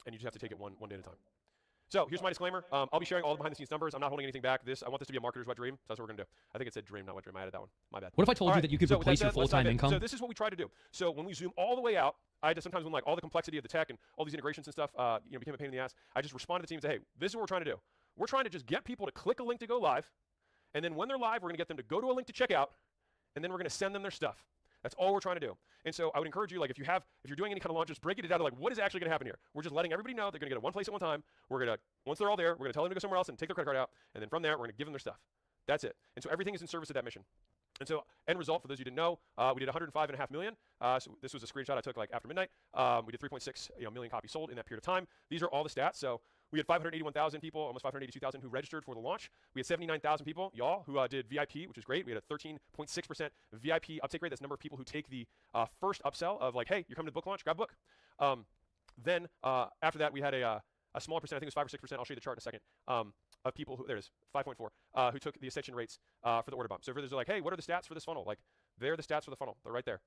and you just have to take it one day at a time. So here's my disclaimer. I'll be sharing all the behind-the-scenes numbers. I'm not holding anything back. I want this to be a marketer's wet dream. So that's what we're going to do. I think it said dream, not wet dream. I added that one. My bad. What if I told you that you could replace your full-time income? So this is what we try to do. So when we zoom all the way out, I just sometimes when like all the complexity of the tech and all these integrations and stuff, became a pain in the ass. I just respond to the team and say, hey, this is what we're trying to do. We're trying to just get people to click a link to go live, and then when they're live, we're going to get them to go to a link to check out, and then we're going to send them their stuff. That's all we're trying to do. And so I would encourage you, like if you're doing any kind of launch, just break it down to like what is actually going to happen here. We're just letting everybody know they're going to get it one place at one time. We're going to, once they're all there, we're going to tell them to go somewhere else and take their credit card out, and then from there, we're going to give them their stuff. That's it. And so everything is in service of that mission. And so end result, for those of you who didn't know, we did 105.5 million. So this was a screenshot I took like after midnight. We did 3.6 million copies sold in that period of time. These are all the stats. So we had 581,000 people, almost 582,000 who registered for the launch. We had 79,000 people, y'all, who did VIP, which is great. We had a 13.6% VIP uptake rate. That's the number of people who take the first upsell of like, hey, you're coming to the book launch, grab a book. Then after that, we had a small percent, I think it was 5 or 6%, I'll show you the chart in a second, of people who, there it is, 5.4, who took the ascension rates for the order bump. So if there's like, hey, what are the stats for this funnel? Like, they're the stats for the funnel. They're right there.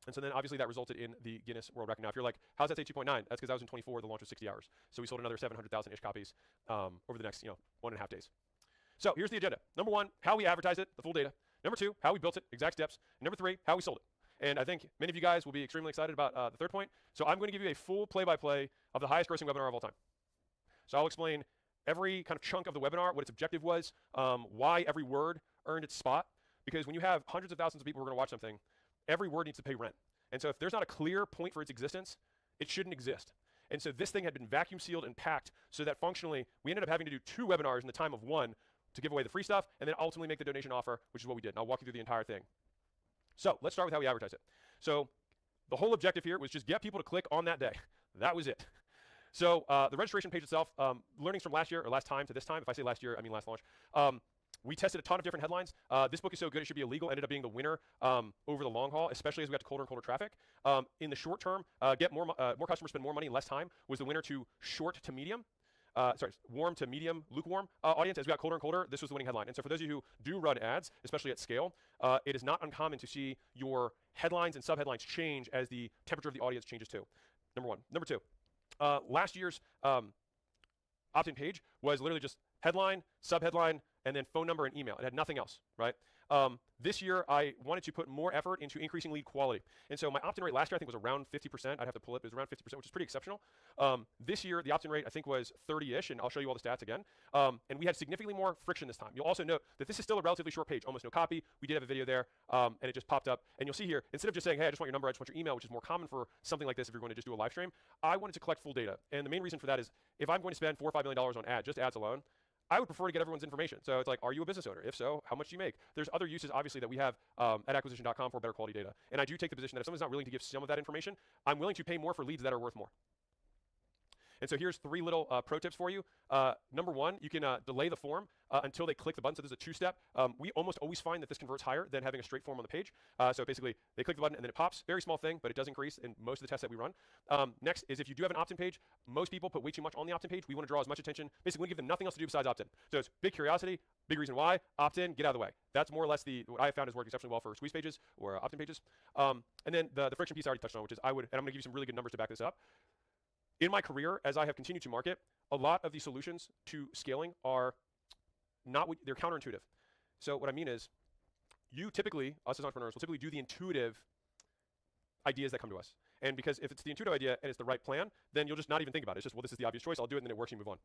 And so then obviously that resulted in the Guinness World Record. Now, if you're like, how's that say 2.9? That's because I was in 24, the launch was 60 hours. So we sold another 700,000-ish copies over the next 1.5 days. So here's the agenda. Number 1, how we advertise it, the full data. Number 2, how we built it, exact steps. And number 3, how we sold it. And I think many of you guys will be extremely excited about the third point. So I'm going to give you a full play-by-play of the highest grossing webinar of all time. So I'll explain every kind of chunk of the webinar, what its objective was, why every word earned its spot. Because when you have hundreds of thousands of people who are going to watch something, every word needs to pay rent. And so if there's not a clear point for its existence, it shouldn't exist. And so this thing had been vacuum sealed and packed so that functionally we ended up having to do 2 webinars in the time of 1 to give away the free stuff and then ultimately make the donation offer, which is what we did. And I'll walk you through the entire thing. So let's start with how we advertise it. So the whole objective here was just get people to click on that day. That was it. So the registration page itself, learnings from last year or last time to this time. If I say last year, I mean last launch. We tested a ton of different headlines. This book is so good it should be illegal. Ended up being the winner over the long haul, especially as we got to colder and colder traffic. In the short term, get more customers, spend more money in less time was the winner to short to medium. Warm to medium, lukewarm audience. As we got colder and colder, this was the winning headline. And so for those of you who do run ads, especially at scale, it is not uncommon to see your headlines and subheadlines change as the temperature of the audience changes too. Number 1. Number 2, last year's opt-in page was literally just headline, subheadline, and then phone number and email. It had nothing else, right? This year, I wanted to put more effort into increasing lead quality. And so my opt-in rate last year, I think, was around 50%. I'd have to pull it. It was around 50%, which is pretty exceptional. This year, the opt-in rate, I think, was 30-ish, and I'll show you all the stats again. And we had significantly more friction this time. You'll also note that this is still a relatively short page, almost no copy. We did have a video there, and it just popped up. And you'll see here, instead of just saying, hey, I just want your number, I just want your email, which is more common for something like this if you're going to just do a live stream, I wanted to collect full data. And the main reason for that is if I'm going to spend $4 or $5 million on ads, just ads alone, I would prefer to get everyone's information. So it's like, are you a business owner? If so, how much do you make? There's other uses, obviously, that we have at acquisition.com for better quality data. And I do take the position that if someone's not willing to give some of that information, I'm willing to pay more for leads that are worth more. And so here's 3 little pro tips for you. Number 1, you can delay the form until they click the button. So this is a 2-step. We almost always find that this converts higher than having a straight form on the page. So basically, they click the button and then it pops. Very small thing, but it does increase in most of the tests that we run. Next is if you do have an opt-in page, most people put way too much on the opt-in page. We want to draw as much attention. Basically, we give them nothing else to do besides opt-in. So it's big curiosity, big reason why, opt-in, get out of the way. That's more or less what I have found has worked exceptionally well for squeeze pages or opt-in pages. And then the friction piece I already touched on, which is and I'm going to give you some really good numbers to back this up. In my career, as I have continued to market, a lot of the solutions to scaling are they're counterintuitive. So what I mean is, you typically, us as entrepreneurs, will typically do the intuitive ideas that come to us. And because if it's the intuitive idea and it's the right plan, then you'll just not even think about it. It's just, well, this is the obvious choice, I'll do it, and then it works and you move on.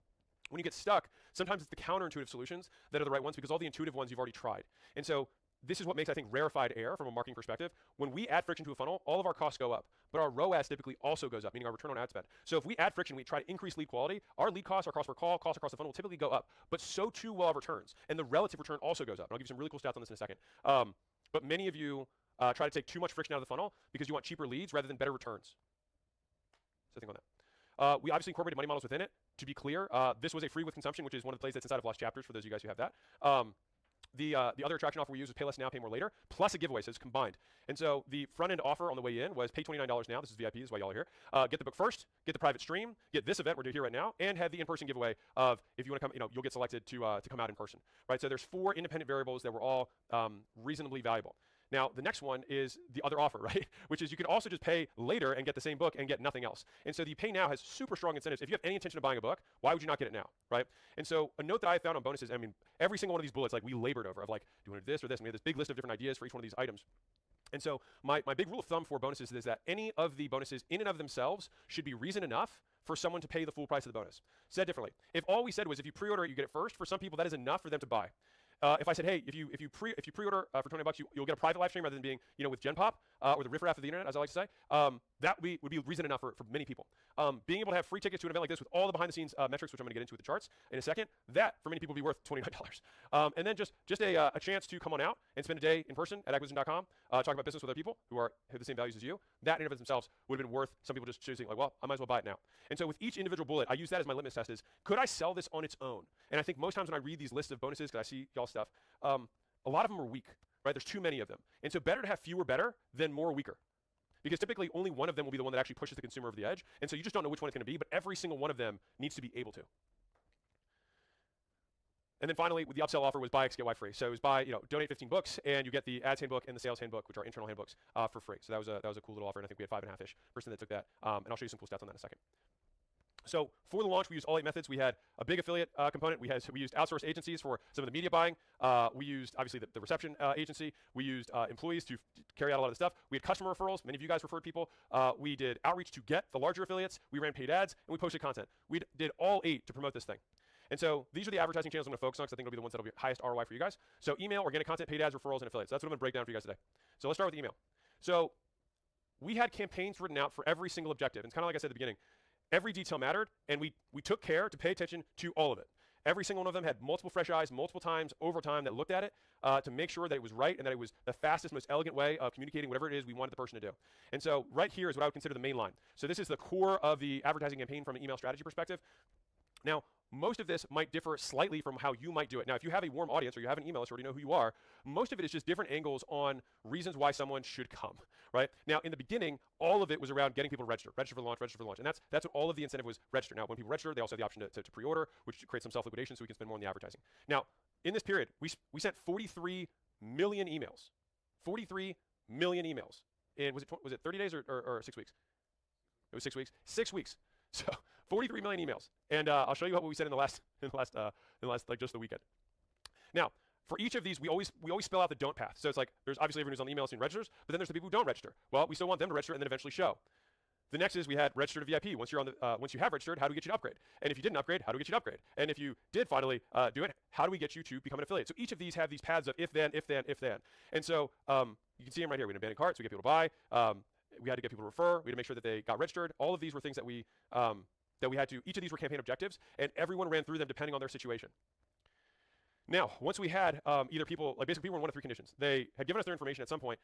When you get stuck, sometimes it's the counterintuitive solutions that are the right ones because all the intuitive ones you've already tried. And so this is what makes, I think, rarefied air from a marketing perspective. When we add friction to a funnel, all of our costs go up, but our ROAS typically also goes up, meaning our return on ad spend. So if we add friction, we try to increase lead quality, our lead costs, our cost per call, costs across the funnel will typically go up, but so too will our returns. And the relative return also goes up. And I'll give you some really cool stats on this in a second. But many of you try to take too much friction out of the funnel because you want cheaper leads rather than better returns. So think on that. We obviously incorporated money models within it. To be clear, this was a free with consumption, which is one of the plays that's inside of Lost Chapters for those of you guys who have that. The other attraction offer we use was pay less now, pay more later, plus a giveaway, so it's combined. And so the front-end offer on the way in was pay $29 now. This is VIP, this is why y'all are here. Get the book first, get the private stream, get this event we're doing here right now, and have the in-person giveaway of if you want to come, you'll get selected to come out in person, right? So there's 4 independent variables that were all reasonably valuable. Now, the next one is the other offer, right? Which is you can also just pay later and get the same book and get nothing else. And so the pay now has super strong incentives. If you have any intention of buying a book, why would you not get it now, right? And so a note that I found on bonuses, I mean, every single one of these bullets, like we labored over of like, do you want to do this or this? And we had this big list of different ideas for each one of these items. And so my big rule of thumb for bonuses is that any of the bonuses in and of themselves should be reason enough for someone to pay the full price of the bonus. Said differently, if all we said was if you pre-order it, you get it first, for some people that is enough for them to buy. If I said, hey, if you pre-order for $20, you'll get a private live stream rather than being, with Gen Pop or the riffraff of the internet, as I like to say, that would be reason enough for many people. Being able to have free tickets to an event like this with all the behind-the-scenes metrics, which I'm going to get into with the charts in a second, that for many people would be worth $29. And then just a chance to come on out and spend a day in person at acquisition.com, talk about business with other people who have the same values as you. That in and of themselves would have been worth some people just choosing like, well, I might as well buy it now. And so with each individual bullet, I use that as my litmus test is, could I sell this on its own? And I think most times when I read these lists of bonuses, because I see y'all stuff, a lot of them are weak, right? There's too many of them. And so better to have fewer better than more weaker. Because typically only one of them will be the one that actually pushes the consumer over the edge. And so you just don't know which one it's going to be, but every single one of them needs to be able to. And then finally, the upsell offer was buy X, get Y free. So it was buy, donate 15 books, and you get the ads handbook and the sales handbook, which are internal handbooks, for free. So that was a cool little offer, and I think we had 5.5-ish percent that took that. And I'll show you some cool stats on that in a second. So for the launch, we used all 8 methods. We had a big affiliate component. We used outsourced agencies for some of the media buying. We used, obviously, the reception agency. We used employees to carry out a lot of the stuff. We had customer referrals. Many of you guys referred people. We did outreach to get the larger affiliates. We ran paid ads, and we posted content. We did all 8 to promote this thing. And so these are the advertising channels I'm going to focus on because I think it'll be the ones that will be highest ROI for you guys. So email, organic content, paid ads, referrals, and affiliates. That's what I'm going to break down for you guys today. So let's start with email. So we had campaigns written out for every single objective. And it's kind of like I said at the beginning. Every detail mattered, and we took care to pay attention to all of it. Every single one of them had multiple fresh eyes, multiple times over time that looked at it to make sure that it was right and that it was the fastest, most elegant way of communicating whatever it is we wanted the person to do. And so right here is what I would consider the main line. So this is the core of the advertising campaign from an email strategy perspective. Now, most of this might differ slightly from how you might do it. Now, if you have a warm audience or you have an email list or already know who you are, most of it is just different angles on reasons why someone should come, right? Now, in the beginning, all of it was around getting people to register for the launch, And that's what all of the incentive was, register. Now, when people register, they also have the option to pre-order, which creates some self-liquidation so we can spend more on the advertising. Now, in this period, we sent 43 million emails. 43 million emails. And was it 30 days or 6 weeks? It was 6 weeks. 6 weeks. So 43 million emails, and I'll show you what we said in the last like just the weekend. Now, for each of these, we always spell out the don't path. So it's like there's obviously everyone who's on the email list and registers, but then there's the people who don't register. Well, we still want them to register and then eventually show. The next is we had register to VIP. Once you have registered, how do we get you to upgrade? And if you didn't upgrade, how do we get you to upgrade? And if you did finally do it, how do we get you to become an affiliate? So each of these have these paths of if then, if then, if then. And so you can see them right here. We had abandoned carts, we get people to buy. We had to get people to refer. We had to make sure that they got registered. All of these were things that we had to, each of these were campaign objectives, and everyone ran through them depending on their situation. Now, once we had either people, like basically people were in one of 3 conditions. They had given us their information at some point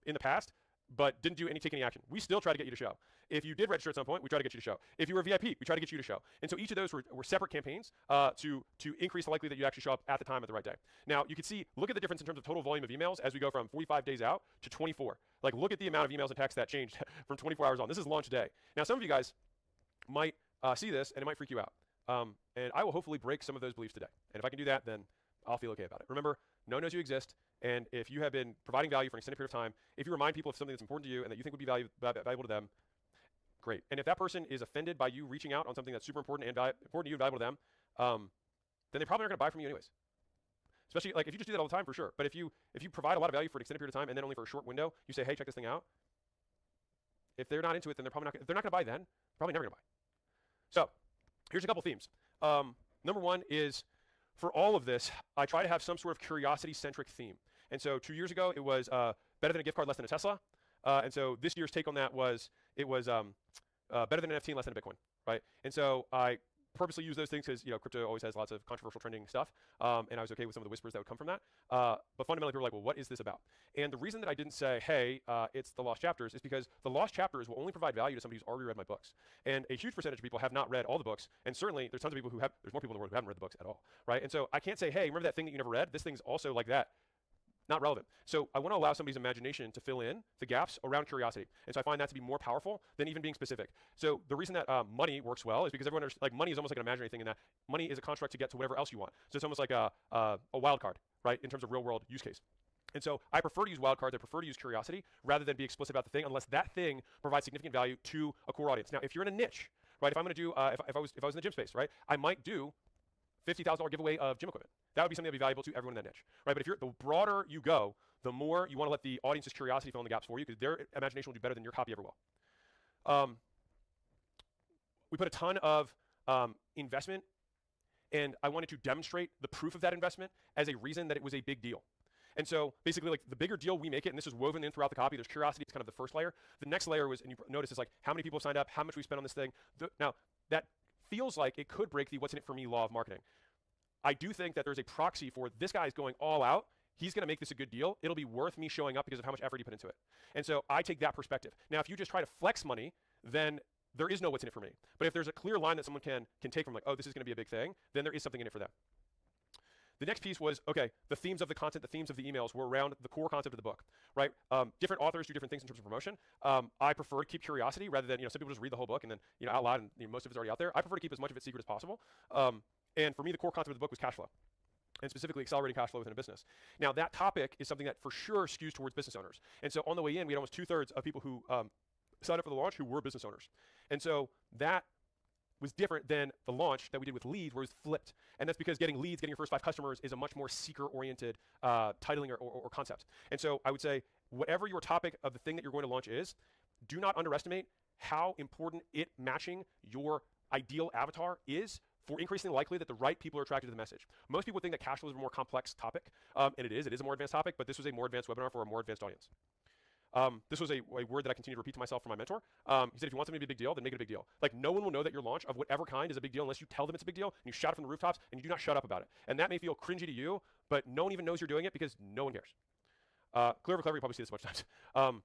in the past, but didn't take any action. We still try to get you to show. If you did register at some point, we try to get you to show. If you were a VIP, we try to get you to show. And so each of those were separate campaigns to increase the likelihood that you actually show up at the time at the right day. Now, you can see, look at the difference in terms of total volume of emails as we go from 45 days out to 24. Like, look at the amount of emails and texts that changed from 24 hours on. This is launch day. Now, some of you guys might see this, and it might freak you out. And I will hopefully break some of those beliefs today. And if I can do that, then I'll feel okay about it. Remember, no one knows you exist. And if you have been providing value for an extended period of time, if you remind people of something that's important to you and that you think would be valuable to them, great. And if that person is offended by you reaching out on something that's super important and important to you and valuable to them, then they probably aren't going to buy from you anyways. Especially like if you just do that all the time, for sure. But if you provide a lot of value for an extended period of time and then only for a short window, you say, hey, check this thing out. If they're not into it, then they're probably not. If they're not going to buy, then probably never going to buy. So here's a couple themes. Number one is, for all of this, I try to have some sort of curiosity-centric theme. And so 2 years ago, it was better than a gift card, less than a Tesla. And so this year's take on that was, better than an NFT and less than a Bitcoin, right? And so I purposely use those things because crypto always has lots of controversial trending stuff, and I was okay with some of the whispers that would come from that. But fundamentally, people were like, well, what is this about? And the reason that I didn't say, hey, it's the lost chapters is because the lost chapters will only provide value to somebody who's already read my books. And a huge percentage of people have not read all the books, and certainly there's tons of people there's more people in the world who haven't read the books at all, right? And so I can't say, hey, remember that thing that you never read? This thing's also like that. Not relevant. So I want to allow somebody's imagination to fill in the gaps around curiosity. And so I find that to be more powerful than even being specific. So the reason that money works well is because everyone understands, like, money is almost like an imaginary thing in that money is a construct to get to whatever else you want. So it's almost like a wild card, right, in terms of real world use case. And so I prefer to use wildcards, I prefer to use curiosity rather than be explicit about the thing unless that thing provides significant value to a core audience. Now, if you're in a niche, right, if I'm going to do, if I was in the gym space, right, I might do $50,000 giveaway of gym equipment. That would be something that would be valuable to everyone in that niche, right? But the broader you go, the more you want to let the audience's curiosity fill in the gaps for you because their imagination will do better than your copy ever will. We put a ton of investment, and I wanted to demonstrate the proof of that investment as a reason that it was a big deal. And so basically, like, the bigger deal we make it, and this is woven in throughout the copy, there's curiosity, it's kind of the first layer. The next layer was, and you notice, is like how many people have signed up, how much we spent on this thing. Now, that feels like it could break the what's in it for me law of marketing. I do think that there's a proxy for this guy is going all out. He's going to make this a good deal. It'll be worth me showing up because of how much effort he put into it. And so I take that perspective. Now, if you just try to flex money, then there is no what's in it for me. But if there's a clear line that someone can take from, like, oh, this is going to be a big thing, then there is something in it for them. The next piece was, okay, the themes of the content, the themes of the emails were around the core concept of the book, right? Different authors do different things in terms of promotion. I prefer to keep curiosity rather than, some people just read the whole book and then, out loud, and most of it's already out there. I prefer to keep as much of it secret as possible. And for me, the core concept of the book was cash flow, and specifically accelerating cash flow within a business. Now, that topic is something that for sure skews towards business owners. And so on the way in, we had almost 2/3 of people who signed up for the launch who were business owners. And so that was different than the launch that we did with leads, where it was flipped. And that's because getting leads, getting your first 5 customers, is a much more seeker-oriented titling or concept. And so I would say, whatever your topic of the thing that you're going to launch is, do not underestimate how important it matching your ideal avatar is for increasing the likelihood that the right people are attracted to the message. Most people think that cash flow is a more complex topic, and it is a more advanced topic, but this was a more advanced webinar for a more advanced audience. This was a word that I continue to repeat to myself from my mentor. He said, if you want something to be a big deal, then make it a big deal. Like, no one will know that your launch of whatever kind is a big deal unless you tell them it's a big deal, and you shout it from the rooftops, and you do not shut up about it. And that may feel cringy to you, but no one even knows you're doing it because no one cares. Clear over clever, you probably see this a bunch of times.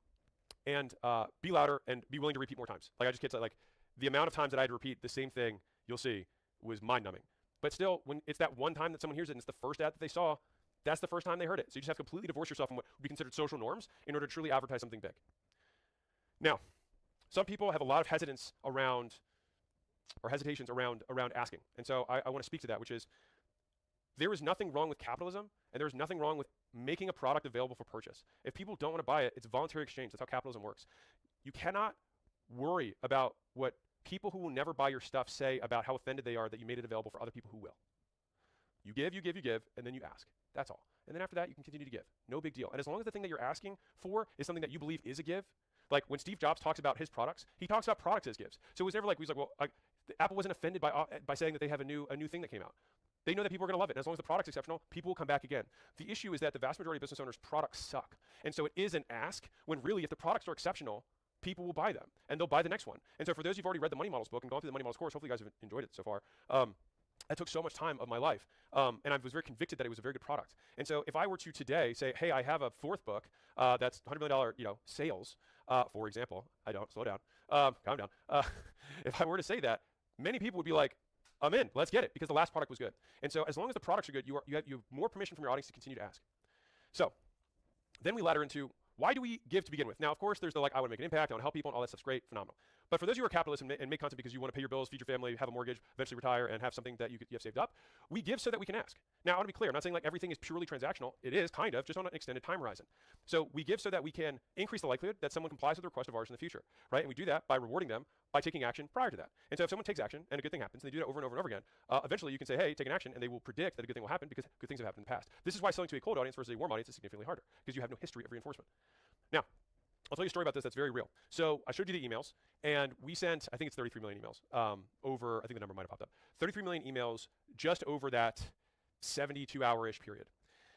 And be louder and be willing to repeat more times. Like, I just get like the amount of times that I had to repeat the same thing, you'll see, was mind-numbing. But still, when it's that one time that someone hears it and it's the first ad that they saw, that's the first time they heard it. So you just have to completely divorce yourself from what would be considered social norms in order to truly advertise something big. Now, some people have a lot of hesitations around asking. And so I want to speak to that, which is, there is nothing wrong with capitalism, and there is nothing wrong with making a product available for purchase. If people don't want to buy it, it's voluntary exchange. That's how capitalism works. You cannot worry about what people who will never buy your stuff say about how offended they are that you made it available for other people who will. You give, and then you ask. That's all. And then after that, you can continue to give. No big deal. And as long as the thing that you're asking for is something that you believe is a give, like when Steve Jobs talks about his products, he talks about products as gifts. So it was never like, Apple wasn't offended by saying that they have a new thing that came out. They know that people are going to love it. And as long as the product's exceptional, people will come back again. The issue is that the vast majority of business owners' products suck. And so it is an ask when really, if the products are exceptional, people will buy them, and they'll buy the next one. And so for those who've already read the Money Models book and gone through the Money Models course, hopefully you guys have enjoyed it so far. That took so much time of my life, and I was very convicted that it was a very good product. And so if I were to today say, hey, I have a 4th book that's $100 million sales, for example, I don't, slow down, calm down. If I were to say that, many people would be like, I'm in, let's get it, because the last product was good. And so as long as the products are good, you have more permission from your audience to continue to ask. So then we ladder into, why do we give to begin with? Now, of course, there's the I want to make an impact, I want to help people, and all that stuff's great, phenomenal. But for those who are capitalists and make content because you want to pay your bills, feed your family, have a mortgage, eventually retire, and have something that you have saved up, we give so that we can ask. Now, I want to be clear. I'm not saying like everything is purely transactional. It is kind of, just on an extended time horizon. So we give so that we can increase the likelihood that someone complies with a request of ours in the future, right? And we do that by rewarding them by taking action prior to that. And so if someone takes action and a good thing happens, and they do that over and over and over again, eventually you can say, hey, take an action, and they will predict that a good thing will happen because good things have happened in the past. This is why selling to a cold audience versus a warm audience is significantly harder, because you have no history of reinforcement. Now, I'll tell you a story about this that's very real. So I showed you the emails, and we sent, I think it's 33 million emails over, I think the number might have popped up, 33 million emails just over that 72-hour-ish period.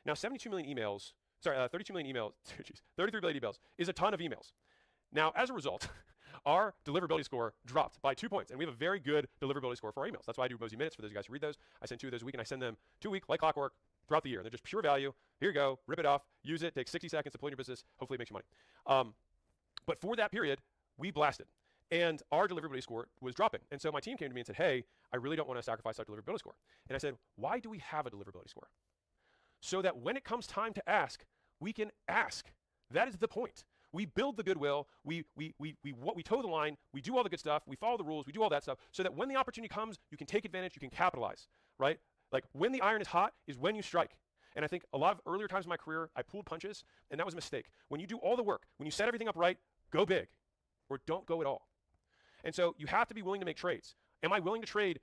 Now, 32 million emails geez, 33 billion emails is a ton of emails. Now, as a result, our deliverability score dropped by 2 points, and we have a very good deliverability score for our emails. That's why I do Hormozi Minutes for those of you guys who read those. I send 2 of those a week, and I send them 2 a week, like clockwork, throughout the year. They're just pure value. Here you go, rip it off, use it, take 60 seconds, deploy in your business, hopefully it makes you money. But for that period, we blasted, and our deliverability score was dropping. And so my team came to me and said, hey, I really don't want to sacrifice our deliverability score. And I said, why do we have a deliverability score? So that when it comes time to ask, we can ask. That is the point. We build the goodwill, we toe the line, we do all the good stuff, we follow the rules, we do all that stuff, so that when the opportunity comes, you can take advantage, you can capitalize, right? Like, when the iron is hot is when you strike. And I think a lot of earlier times in my career, I pulled punches, and that was a mistake. When you do all the work, when you set everything up right, go big, or don't go at all. And so you have to be willing to make trades. Am I willing to trade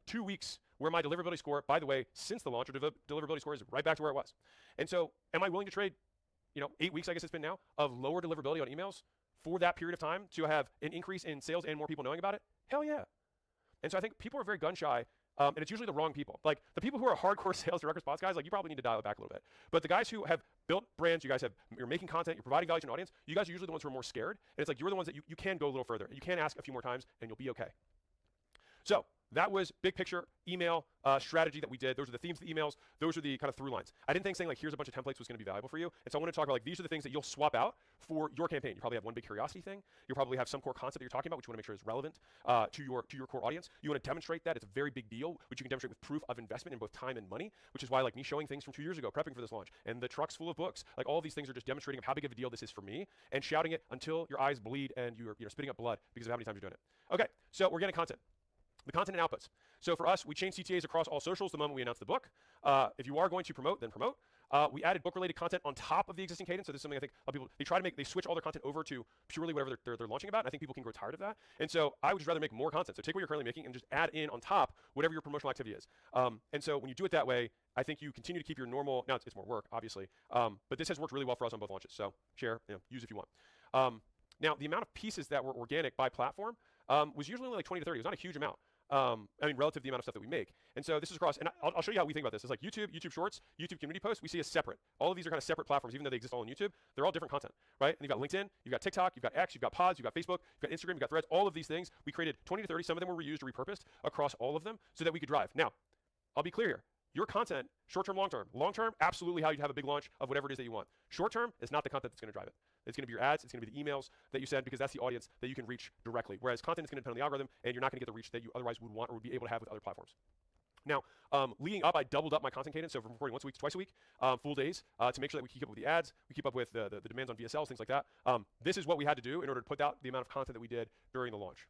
2 weeks where my deliverability score, by the way, since the launch, deliverability score is right back to where it was. And so am I willing to trade, 8 weeks, I guess it's been now, of lower deliverability on emails for that period of time to have an increase in sales and more people knowing about it? Hell yeah. And so I think people are very gun shy, and it's usually the wrong people. Like the people who are hardcore sales direct response guys, like you probably need to dial it back a little bit. But the guys who have built brands, you're making content, you're providing value to an audience, you guys are usually the ones who are more scared. And it's like you're the ones that you can go a little further. You can ask a few more times and you'll be okay. So that was big picture email strategy that we did. Those are the themes of the emails. Those are the kind of through lines. I didn't think saying like here's a bunch of templates was going to be valuable for you. And so I want to talk about like these are the things that you'll swap out for your campaign. You probably have one big curiosity thing. You'll probably have some core concept that you're talking about, which you want to make sure is relevant to your core audience. You want to demonstrate that. It's a very big deal, which you can demonstrate with proof of investment in both time and money, which is why like me showing things from 2 years ago, prepping for this launch, and the truck's full of books. Like all of these things are just demonstrating of how big of a deal this is for me and shouting it until your eyes bleed and you're spitting up blood because of how many times you're doing it. Okay, so we're getting content. The content and outputs. So for us, we changed CTAs across all socials the moment we announced the book. If you are going to promote, then promote. We added book-related content on top of the existing cadence. So this is something I think a lot of people, they switch all their content over to purely whatever they're launching about. And I think people can grow tired of that. And so I would just rather make more content. So take what you're currently making and just add in on top whatever your promotional activity is. And so when you do it that way, I think you continue to keep your normal, now it's more work, obviously. But this has worked really well for us on both launches. So share, use if you want. Now, the amount of pieces that were organic by platform was usually only like 20 to 30. It was not a huge amount. Relative to the amount of stuff that we make. And so this is across, and I'll show you how we think about this. It's like YouTube Shorts, YouTube community posts, we see as separate. All of these are kind of separate platforms, even though they exist all on YouTube. They're all different content, right? And you've got LinkedIn, you've got TikTok, you've got X, you've got Pods, you've got Facebook, you've got Instagram, you've got Threads, all of these things. We created 20 to 30. Some of them were reused or repurposed across all of them so that we could drive. Now, I'll be clear here. Your content, short-term, long-term. Long-term, absolutely how you'd have a big launch of whatever it is that you want. Short-term is not the content that's going to drive it. It's going to be your ads, it's going to be the emails that you send because that's the audience that you can reach directly. Whereas content is going to depend on the algorithm and you're not going to get the reach that you otherwise would want or would be able to have with other platforms. Now, leading up, I doubled up my content cadence, so from recording once a week to twice a week, full days, to make sure that we keep up with the ads, we keep up with the demands on VSLs, things like that. This is what we had to do in order to put out the amount of content that we did during the launch.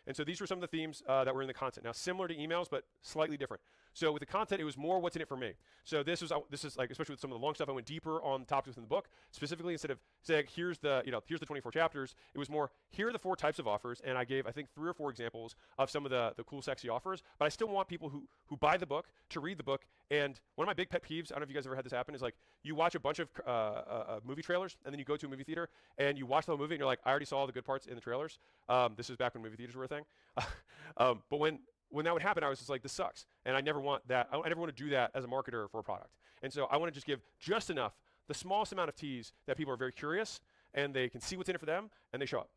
And so these were some of the themes that were in the content. Now, similar to emails, but slightly different. So with the content, it was more what's in it for me. So this is like, especially with some of the long stuff, I went deeper on the topics within the book. Specifically, instead of saying, here's the 24 chapters, it was more, here are the 4 types of offers. And I gave, I think, 3 or 4 examples of some of the cool, sexy offers. But I still want people who buy the book to read the book. And one of my big pet peeves, I don't know if you guys ever had this happen, is like, you watch a bunch of movie trailers, and then you go to a movie theater, and you watch the whole movie, and you're like, I already saw the good parts in the trailers. This is back when movie theaters were a thing. But when that would happen, I was just like, this sucks. And I never want that. I never want to do that as a marketer for a product. And so I want to just give just enough, the smallest amount of teas that people are very curious and they can see what's in it for them and they show up.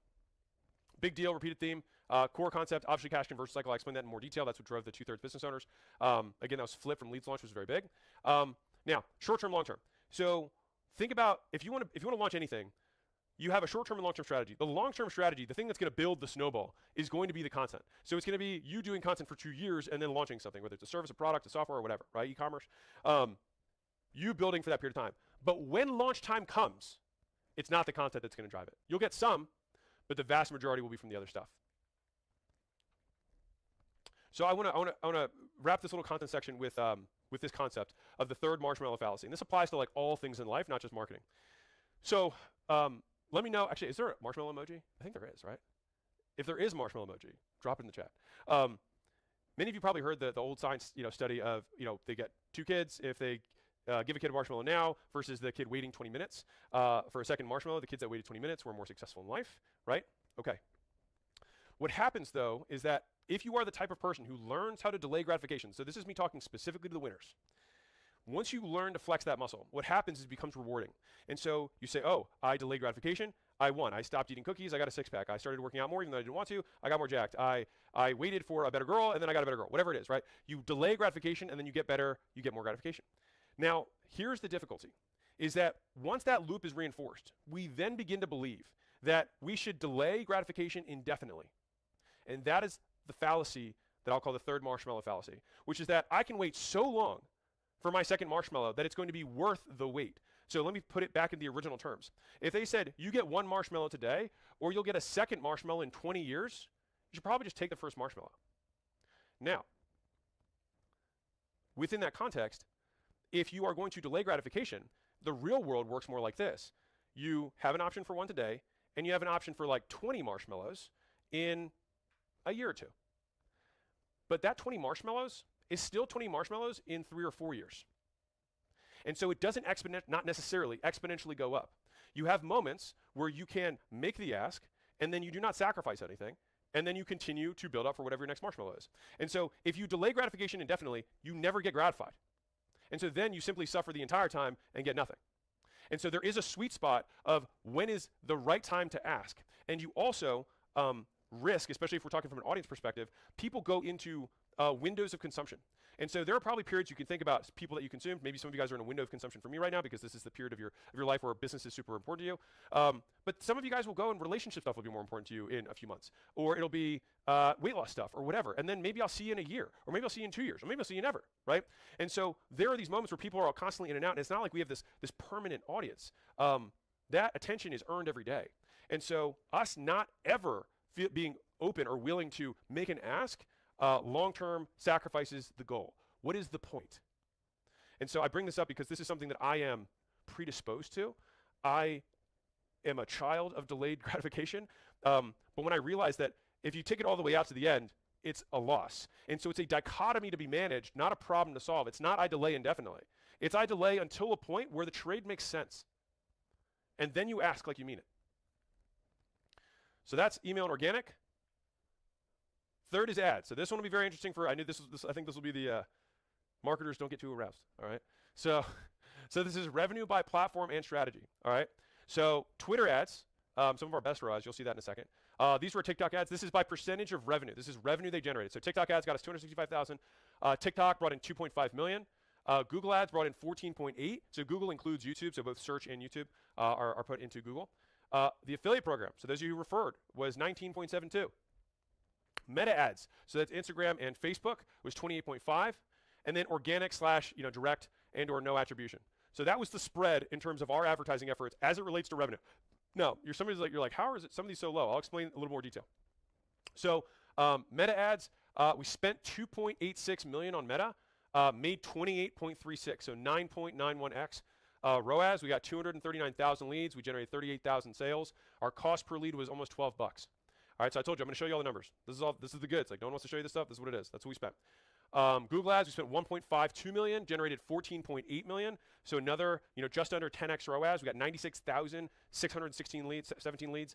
Big deal, repeated theme, core concept, obviously cash conversion cycle. I explained that in more detail. That's what drove the 2/3 business owners. Again, that was flipped from leads launch, which was very big. Now, short-term, long-term. So think about if you want to launch anything, you have a short-term and long-term strategy. The long-term strategy, the thing that's going to build the snowball, is going to be the content. So it's going to be you doing content for 2 years and then launching something, whether it's a service, a product, a software, or whatever, right? E-commerce. You building for that period of time. But when launch time comes, it's not the content that's going to drive it. You'll get some, but the vast majority will be from the other stuff. So I want to wrap this little content section with this concept of the 3rd marshmallow fallacy. And this applies to like all things in life, not just marketing. So let me know, actually, is there a marshmallow emoji? I think there is, right? If there is a marshmallow emoji, drop it in the chat. Many of you probably heard the old science study of, they get 2 kids. If they give a kid a marshmallow now versus the kid waiting 20 minutes for a second marshmallow, the kids that waited 20 minutes were more successful in life, right? Okay. What happens, though, is that if you are the type of person who learns how to delay gratification, so this is me talking specifically to the winners, once you learn to flex that muscle, what happens is it becomes rewarding. And so you say, oh, I delayed gratification, I won. I stopped eating cookies, I got a 6-pack. I started working out more even though I didn't want to, I got more jacked. I waited for a better girl, and then I got a better girl. Whatever it is, right? You delay gratification, and then you get better, you get more gratification. Now, here's the difficulty, is that once that loop is reinforced, we then begin to believe that we should delay gratification indefinitely. And that is the fallacy that I'll call the 3rd marshmallow fallacy, which is that I can wait so long for my second marshmallow that it's going to be worth the wait. So let me put it back in the original terms. If they said, you get 1 marshmallow today, or you'll get a second marshmallow in 20 years, you should probably just take the first marshmallow. Now, within that context, if you are going to delay gratification, the real world works more like this. You have an option for one today, and you have an option for like 20 marshmallows in a year or two. But that 20 marshmallows is still 20 marshmallows in 3 or 4 years. And so it doesn't not necessarily exponentially go up. You have moments where you can make the ask, and then you do not sacrifice anything, and then you continue to build up for whatever your next marshmallow is. And so if you delay gratification indefinitely, you never get gratified. And so then you simply suffer the entire time and get nothing. And so there is a sweet spot of when is the right time to ask. And you also risk, especially if we're talking from an audience perspective, people go into windows of consumption. And so there are probably periods you can think about people that you consume. Maybe some of you guys are in a window of consumption for me right now because this is the period of your life where business is super important to you. But some of you guys will go and relationship stuff will be more important to you in a few months. Or it'll be weight loss stuff or whatever. And then maybe I'll see you in a year. Or maybe I'll see you in 2 years. Or maybe I'll see you never, right? And so there are these moments where people are all constantly in and out. And it's not like we have this permanent audience. That attention is earned every day. And so us not ever being open or willing to make an ask long-term sacrifices the goal. What is the point? And so I bring this up because this is something that I am predisposed to. I am a child of delayed gratification. But when I realized that if you take it all the way out to the end, it's a loss. And so it's a dichotomy to be managed, not a problem to solve. It's not I delay indefinitely. It's I delay until a point where the trade makes sense. And then you ask like you mean it. So that's email and organic. Third is ads. So this one will be very interesting for, I think this will be the marketers don't get too aroused, all right? So this is revenue by platform and strategy, all right? So Twitter ads, some of our best ROAS, you'll see that in a second. These were TikTok ads. This is by percentage of revenue. This is revenue they generated. So TikTok ads got us 265,000. TikTok brought in 2.5 million. Google ads brought in 14.8. So Google includes YouTube, so both search and YouTube are put into Google. The affiliate program, so those of you who referred, was 19.72. Meta ads, so that's Instagram and Facebook, was 28.5, and then organic / direct and or no attribution. So that was the spread in terms of our advertising efforts as it relates to revenue. Now, you're like, how is it some of these so low? I'll explain a little more detail. So Meta ads, we spent 2.86 million on Meta, made 28.36, so 9.91x. ROAS, we got 239,000 leads. We generated 38,000 sales. Our cost per lead was almost $12. All right, so I told you I'm going to show you all the numbers. This is the goods. Like no one wants to show you this stuff. This is what it is. That's what we spent. Google ads, we spent 1.52 million, generated 14.8 million. So another, just under 10x ROAS. We got 96,616 leads, 17 leads,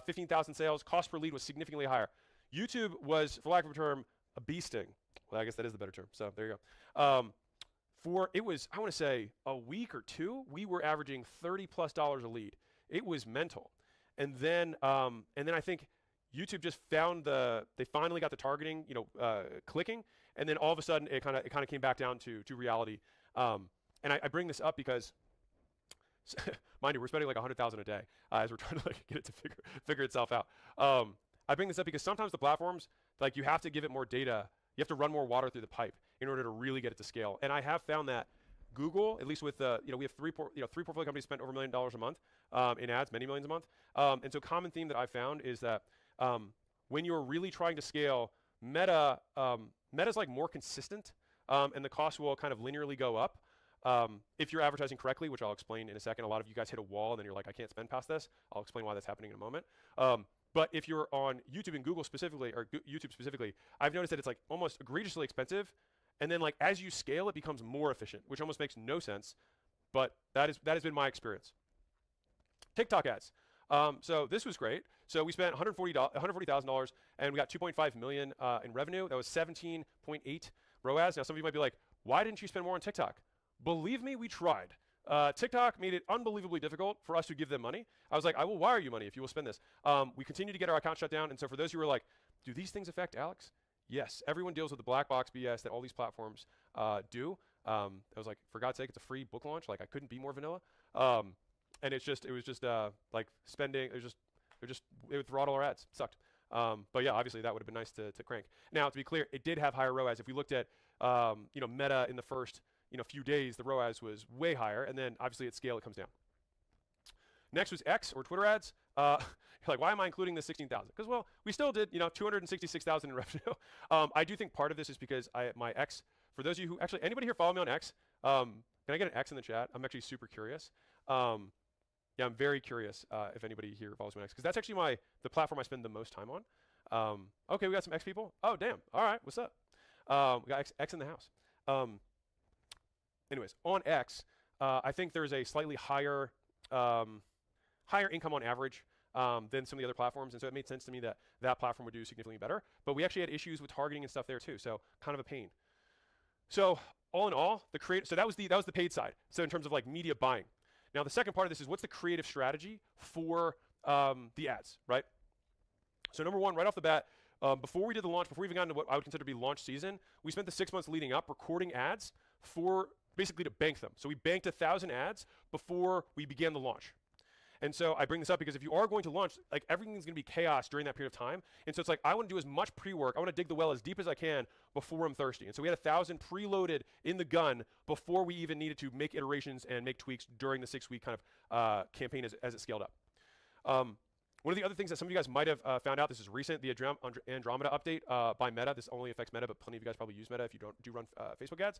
15,000 sales. Cost per lead was significantly higher. YouTube was, for lack of a term, a bee sting. Well, I guess that is the better term. So there you go. It was, I want to say, a week or two, we were averaging $30+ a lead. It was mental. And then I think YouTube just found they finally got the targeting, clicking, and then all of a sudden it kind of came back down to reality. And I bring this up because, mind you, we're spending like $100,000 a day as we're trying to get it to figure itself out. I bring this up because sometimes the platforms, you have to give it more data. You have to run more water through the pipe in order to really get it to scale. And I have found that Google, at least with we have three portfolio companies spent over $1 million a month in ads, many millions a month. And so common theme that I found is that when you're really trying to scale, Meta's more consistent, and the cost will kind of linearly go up if you're advertising correctly, which I'll explain in a second. A lot of you guys hit a wall and then you're like, I can't spend past this. I'll explain why that's happening in a moment. But if you're on YouTube and Google specifically, or YouTube specifically, I've noticed that it's almost egregiously expensive, and then as you scale, it becomes more efficient, which almost makes no sense. But that has been my experience. TikTok ads. So this was great. So we spent $140,000 and we got 2.5 million in revenue. That was 17.8 ROAS. Now some of you might be like, why didn't you spend more on TikTok? Believe me, we tried. TikTok made it unbelievably difficult for us to give them money. I was like, I will wire you money if you will spend this. We continue to get our account shut down. And so for those who were like, do these things affect Alex? Yes, everyone deals with the black box BS that all these platforms do. I was like, for God's sake, it's a free book launch. I couldn't be more vanilla. And it was just spending. It would throttle our ads. It sucked. But yeah, obviously that would have been nice to crank. Now, to be clear, it did have higher ROAS. If we looked at Meta in the first few days, the ROAS was way higher, and then obviously at scale it comes down. Next was X or Twitter ads. You're like, why am I including the 16,000? Because well, we still did 266,000 in revenue. I do think part of this is because my X. For those of you who actually anybody here follow me on X, Can I get an X in the chat? I'm actually super curious. Yeah, I'm very curious if anybody here follows me on X, because that's actually the platform I spend the most time on. Okay, we got some X people. Oh, damn. All right, what's up? We got X in the house. Anyways, on X, I think there's a slightly higher income on average than some of the other platforms, and so it made sense to me that that platform would do significantly better. But we actually had issues with targeting and stuff there too, so kind of a pain. So all in all, so that was the paid side. So in terms of like media buying. Now the second part of this is what's the creative strategy for the ads, right? So number one, right off the bat, before we did the launch, before we even got into what I would consider to be launch season, we spent the 6 months leading up recording ads for basically to bank them. So we banked 1,000 ads before we began the launch. And so I bring this up because if you are going to launch, like everything's going to be chaos during that period of time. And so it's like I want to do as much pre-work. I want to dig the well as deep as I can before I'm thirsty. And so we had 1,000 preloaded in the gun before we even needed to make iterations and make tweaks during the 6-week kind of campaign as it scaled up. One of the other things that some of you guys might have found out, this is recent, the Andromeda update by Meta. This only affects Meta, but plenty of you guys probably use Meta if you do run Facebook ads.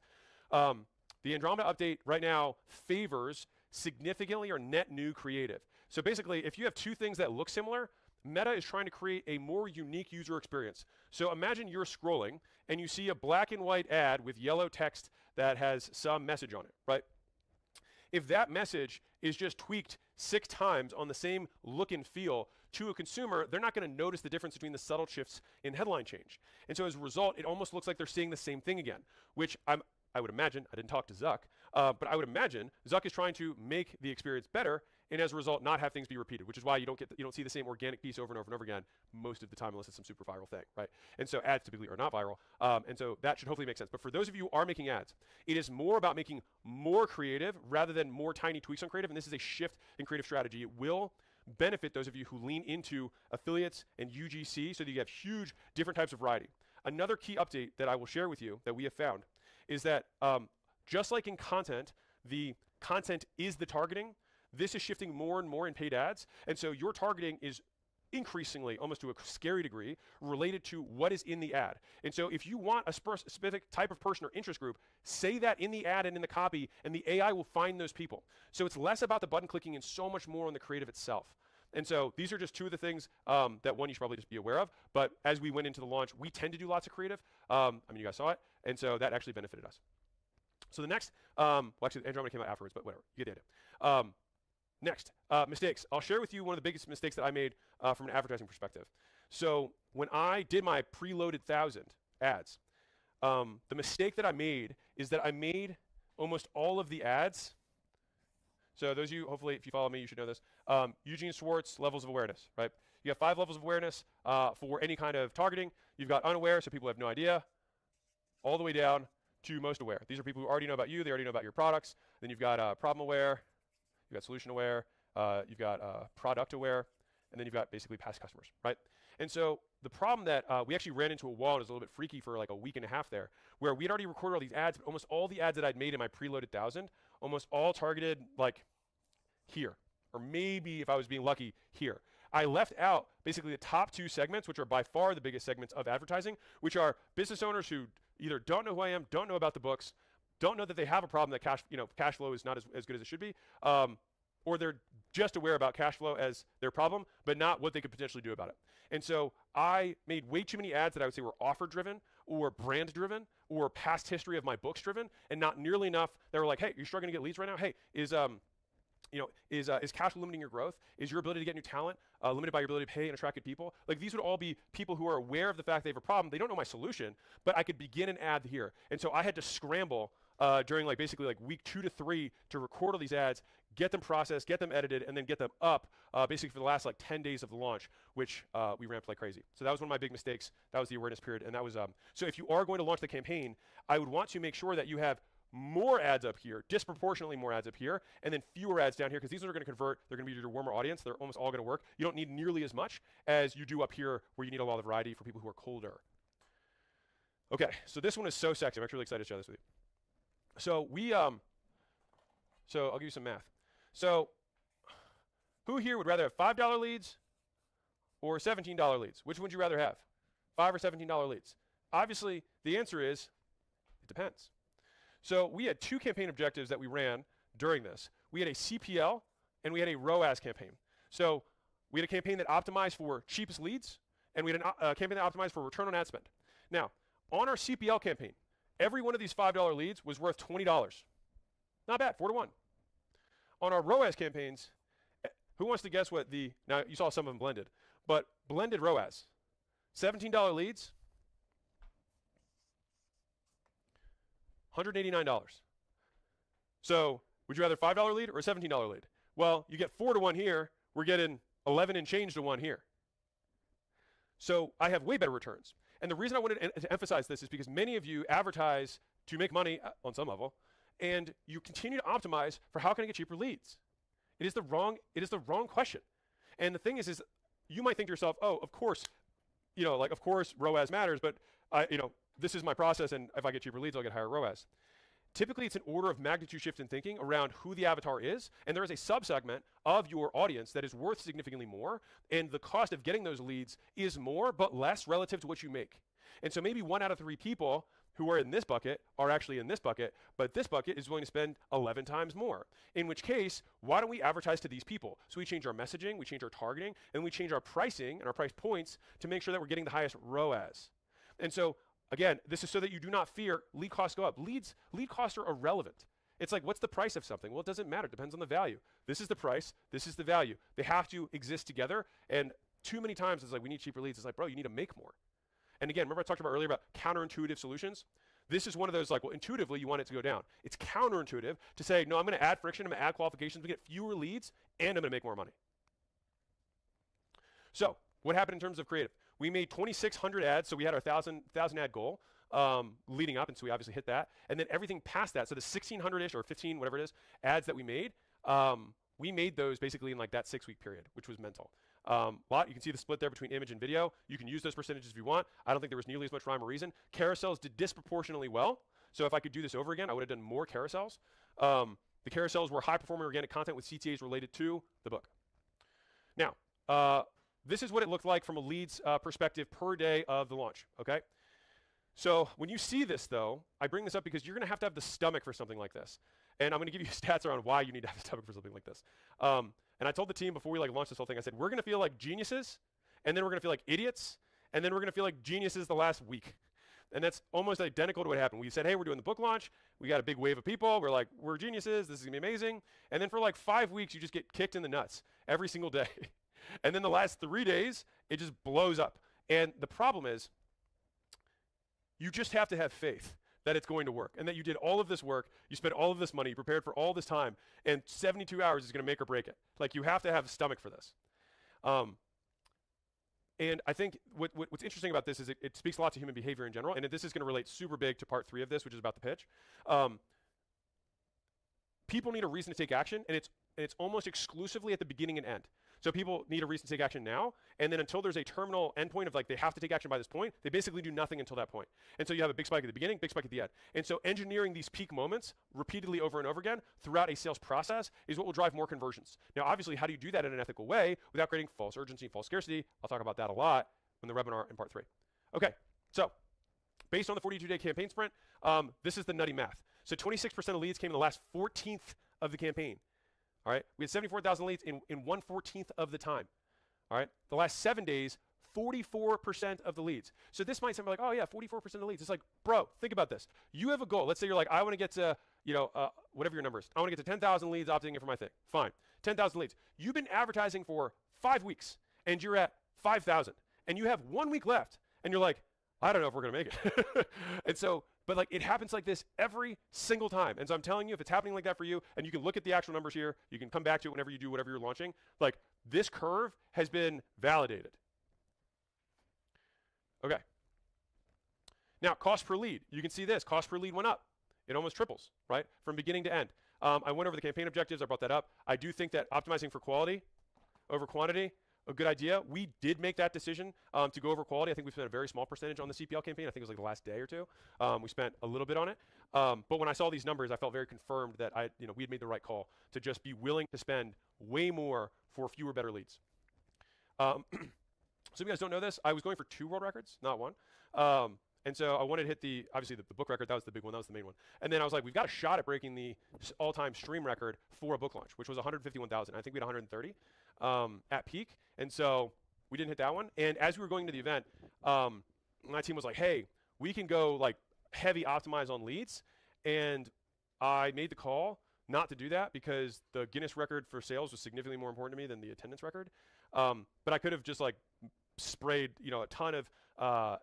The Andromeda update right now favors significantly or net new creative. So basically, if you have two things that look similar, Meta is trying to create a more unique user experience. So imagine you're scrolling and you see a black and white ad with yellow text that has some message on it, right? If that message is just tweaked 6 times on the same look and feel to a consumer, they're not going to notice the difference between the subtle shifts in headline change. And so as a result, it almost looks like they're seeing the same thing again, which I would imagine, I didn't talk to Zuck, but I would imagine Zuck is trying to make the experience better and as a result not have things be repeated, which is why you don't see the same organic piece over and over and over again most of the time unless it's some super viral thing, right? And so ads typically are not viral, and so that should hopefully make sense. But for those of you who are making ads, it is more about making more creative rather than more tiny tweaks on creative, and this is a shift in creative strategy. It will benefit those of you who lean into affiliates and UGC so that you have huge different types of variety. Another key update that I will share with you that we have found is that just like in content, the content is the targeting. This is shifting more and more in paid ads. And so your targeting is increasingly, almost to a scary degree, related to what is in the ad. And so if you want a specific type of person or interest group, say that in the ad and in the copy, and the AI will find those people. So it's less about the button clicking and so much more on the creative itself. And so these are just two of the things that one you should probably just be aware of. But as we went into the launch, we tend to do lots of creative. I mean, you guys saw it. And so that actually benefited us. So the next, well, actually, Andromeda came out afterwards, but whatever. You get the idea. Next, mistakes. I'll share with you one of the biggest mistakes that I made from an advertising perspective. So when I did my preloaded 1,000 ads, the mistake that I made is that I made almost all of the ads. So those of you, hopefully, if you follow me, you should know this. Eugene Schwartz, levels of awareness, right? You have 5 levels of awareness for any kind of targeting. You've got unaware, so people have no idea, all the way down to most aware. These are people who already know about you. They already know about your products. Then you've got problem aware. You've got solution aware. You've got product aware. And then you've got basically past customers, right? And so the problem that we actually ran into a wall, and it was a little bit freaky for like a week and a half there, where we'd already recorded all these ads, but almost all the ads that I'd made in my preloaded 1,000, almost all targeted like here, or maybe if I was being lucky, here. I left out basically the top 2 segments, which are by far the biggest segments of advertising, which are business owners who either don't know who I am, don't know about the books, don't know that they have a problem that cash flow is not as good as it should be, or they're just aware about cash flow as their problem, but not what they could potentially do about it. And so I made way too many ads that I would say were offer-driven or brand-driven or past history of my books-driven, and not nearly enough that were like, hey, you're struggling to get leads right now? Hey, is cash flow limiting your growth? Is your ability to get new talent limited by your ability to pay and attract good people? Like these would all be people who are aware of the fact they have a problem. They don't know my solution, but I could begin an ad here. And so I had to scramble during basically week 2 to 3 to record all these ads, get them processed, get them edited, and then get them up basically for the last 10 days of the launch, which we ramped like crazy. So that was one of my big mistakes. That was the awareness period. And that was, so if you are going to launch the campaign, I would want to make sure that you have more ads up here, disproportionately more ads up here, and then fewer ads down here, because these are going to convert. They're going to be your warmer audience. They're almost all going to work. You don't need nearly as much as you do up here, where you need a lot of variety for people who are colder. Okay, so this one is so sexy. I'm actually really excited to share this with you. So so I'll give you some math. So who here would rather have $5 leads or $17 leads? Which would you rather have, $5 or $17 leads? Obviously, the answer is it depends. So we had 2 campaign objectives that we ran during this. We had a CPL and we had a ROAS campaign. So we had a campaign that optimized for cheapest leads, and we had a campaign that optimized for return on ad spend. Now, on our CPL campaign, every one of these $5 leads was worth $20. Not bad, 4 to 1. On our ROAS campaigns, who wants to guess what now you saw some of them blended, but blended ROAS, $17 leads, $189. So would you rather $5 lead or a $17 lead? Well, you get 4 to 1 here. We're getting 11 and change to 1 here. So I have way better returns. And the reason I wanted to emphasize this is because many of you advertise to make money on some level, and you continue to optimize for how can I get cheaper leads. It is the wrong question. And the thing is you might think to yourself, oh, of course, of course ROAS matters, but this is my process, and if I get cheaper leads, I'll get higher ROAS. Typically, it's an order of magnitude shift in thinking around who the avatar is, and there is a subsegment of your audience that is worth significantly more, and the cost of getting those leads is more, but less relative to what you make. And so maybe 1 out of 3 people who are in this bucket are actually in this bucket, but this bucket is willing to spend 11 times more. In which case, why don't we advertise to these people? So we change our messaging, we change our targeting, and we change our pricing and our price points to make sure that we're getting the highest ROAS. And so, again, this is so that you do not fear lead costs go up. Lead costs are irrelevant. It's like, what's the price of something? Well, it doesn't matter. It depends on the value. This is the price. This is the value. They have to exist together. And too many times it's like, we need cheaper leads. It's like, bro, you need to make more. And again, remember I talked about earlier about counterintuitive solutions? This is one of those like, well, intuitively you want it to go down. It's counterintuitive to say, no, I'm going to add friction, I'm going to add qualifications, we get fewer leads, and I'm going to make more money. So what happened in terms of creative? We made 2,600 ads, so we had our 1,000 ad goal leading up, and so we obviously hit that. And then everything past that, so the 1,600-ish or 15, whatever it is, ads that we made those basically in like that 6-week period, which was mental. You can see the split there between image and video. You can use those percentages if you want. I don't think there was nearly as much rhyme or reason. Carousels did disproportionately well. So if I could do this over again, I would have done more carousels. The carousels were high-performing organic content with CTAs related to the book. Now, this is what it looked like from a leads perspective per day of the launch, okay? So when you see this, though, I bring this up because you're going to have the stomach for something like this. And I'm going to give you stats around why you need to have the stomach for something like this. And I told the team before we launched this whole thing, I said, we're going to feel like geniuses, and then we're going to feel like idiots, and then we're going to feel like geniuses the last week. And that's almost identical to what happened. We said, hey, we're doing the book launch. We got a big wave of people. We're like, we're geniuses. This is going to be amazing. And then for like 5 weeks, you just get kicked in the nuts every single day. And then the last 3 days, it just blows up. And the problem is, you just have to have faith that it's going to work and that you did all of this work, you spent all of this money, you prepared for all this time, and 72 hours is going to make or break it. Like, you have to have a stomach for this. And I think what's interesting about this is it speaks a lot to human behavior in general, and this is going to relate super big to part 3 of this, which is about the pitch. People need a reason to take action, and it's almost exclusively at the beginning and end. So people need a reason to take action now, and then until there's a terminal endpoint of like they have to take action by this point, they basically do nothing until that point. And so you have a big spike at the beginning, big spike at the end. And so engineering these peak moments repeatedly over and over again throughout a sales process is what will drive more conversions. Now, obviously, how do you do that in an ethical way without creating false urgency and false scarcity? I'll talk about that a lot in the webinar in part 3. Okay, so based on the 42-day campaign sprint, this is the nutty math. So 26% of leads came in the last 14th of the campaign. All right, we had 74,000 leads in 1/14th of the time. All right, the last 7 days, 44% of the leads. So this might sound like, oh yeah, 44% of the leads. It's like, bro, think about this. You have a goal. Let's say you're like, I want to get to, whatever your number is. I want to get to 10,000 leads opting in for my thing. Fine, 10,000 leads. You've been advertising for 5 weeks, and you're at 5,000, and you have 1 week left, and you're like, I don't know if we're gonna make it. And so, but like it happens like this every single time. And so I'm telling you, if it's happening like that for you, and you can look at the actual numbers here, you can come back to it whenever you do whatever you're launching, like this curve has been validated. Okay. Now, cost per lead. You can see this, cost per lead went up. It almost triples, right? From beginning to end. I went over the campaign objectives, I brought that up. I do think that optimizing for quality over quantity, a good idea. We did make that decision to go over quality. I think we spent a very small percentage on the CPL campaign. I think it was like the last day or two. We spent a little bit on it. But when I saw these numbers, I felt very confirmed that we had made the right call to just be willing to spend way more for fewer, better leads. So if you guys don't know this, I was going for 2 world records, not 1. And so I wanted to hit obviously the book record. That was the big one. That was the main one. And then I was like, we've got a shot at breaking the all-time stream record for a book launch, which was 151,000. I think we had 130 at peak. And so we didn't hit that one. And as we were going to the event, my team was like, hey, we can go like heavy optimize on leads. And I made the call not to do that because the Guinness record for sales was significantly more important to me than the attendance record. But I could have just like sprayed, a ton of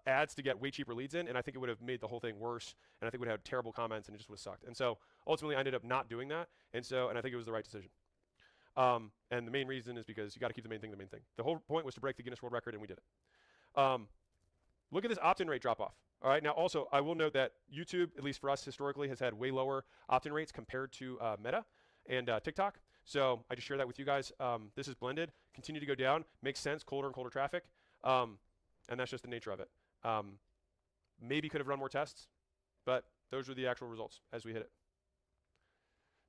ads to get way cheaper leads in, and I think it would have made the whole thing worse, and I think it would have terrible comments, and it just would have sucked. And so ultimately, I ended up not doing that, and I think it was the right decision. And the main reason is because you got to keep the main thing the main thing. The whole point was to break the Guinness World Record, and we did it. Look at this opt-in rate drop-off. All right, now also, I will note that YouTube, at least for us historically, has had way lower opt-in rates compared to Meta and TikTok. So I just share that with you guys. This is blended, continue to go down, makes sense, colder and colder traffic. And that's just the nature of it. Maybe could have run more tests, but those were the actual results as we hit it.